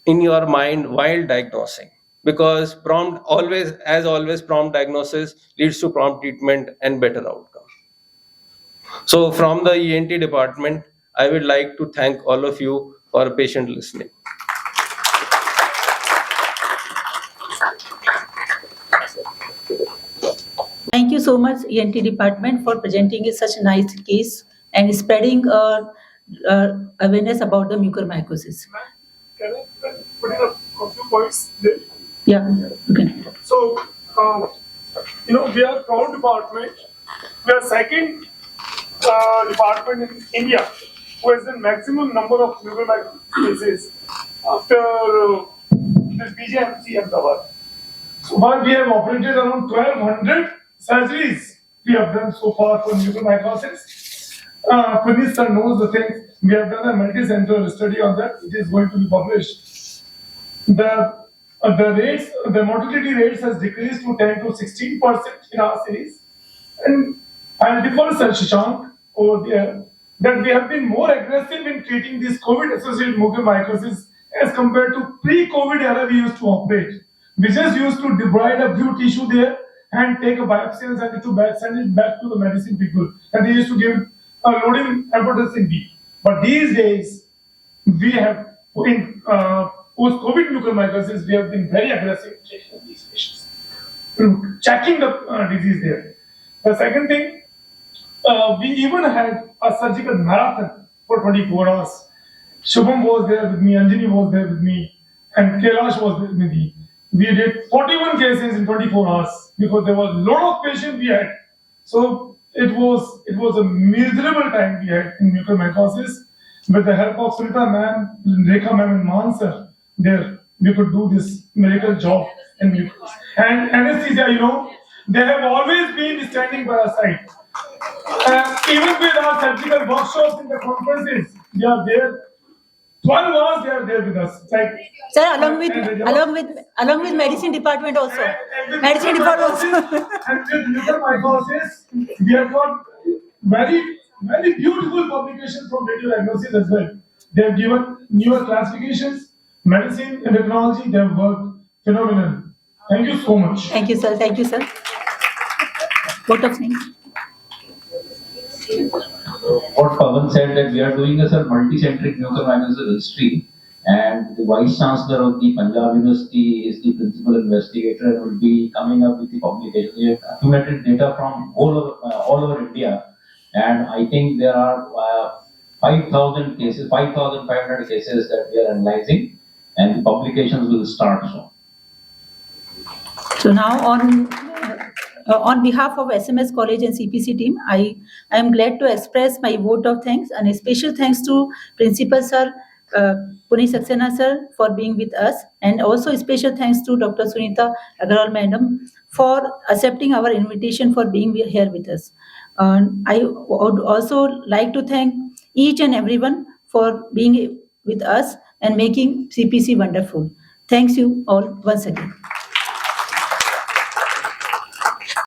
in your mind while diagnosing, because prompt diagnosis leads to prompt treatment and better outcome. So from the ENT department, I would like to thank all of you for patient listening. Thank you so much, ENT department, for presenting such a nice case and spreading awareness about the mucormycosis. Can I put in a few points there? Yeah, okay. So, we are proud department. We are second department in India who has the maximum number of mucormycosis cases after the BJMC and Ahmedabad. So far, we have operated around 1,200 surgeries we have done so far for mucormycosis. Puneet sir knows the thing. We have done a multi-center study on that. It is going to be published. The mortality rates has decreased to 10 to 16% in our series. And I'll defer Sir Shashank over there that we have been more aggressive in treating this COVID-associated mucormycosis as compared to pre-COVID era we used to operate. We just used to debride a few tissue there and take a biopsy and send it back to the medicine people. And they used to give a loading amphotericin B. But these days, we have, in post-COVID mucormycosis, we have been very aggressive in treating these patients, checking the disease there. The second thing, we even had a surgical marathon for 24 hours. Shubham was there with me, Anjani was there with me, and Kailash was there with me. We did 41 cases in 24 hours because there was a lot of patients we had. So it was a miserable time we had in mucormycosis. With the help of Sunita ma'am, Rekha ma'am, and Maan sir, there we could do this miracle job in mucormycosis. And anesthesia, they have always been standing by our side. Even with our surgical workshops in the conferences, they are there. 12 hours they are there with us. Sir, along with medicine department also. And with mucormycosis, we have got very, very beautiful publications from radiodiagnosis as well. They have given newer classifications, medicine and technology. They have worked phenomenal. Thank you so much. Thank you, sir. Thank you, sir. Vote of thanks. What Pawan said, that we are doing a multi-centric mucormycosis history, and the Vice Chancellor of the Punjab University is the principal investigator and will be coming up with the publication. We have accumulated data from all over India, and I think there are 5,000 cases, 5,500 cases that we are analyzing, and the publications will start soon. So now on behalf of SMS College and CPC team, I am glad to express my vote of thanks, and a special thanks to Principal Sir Puneet Saxena sir for being with us, and also a special thanks to Dr. Sunita Agarwal madam for accepting our invitation for being here with us. I would also like to thank each and everyone for being with us and making CPC wonderful. Thanks you all once again.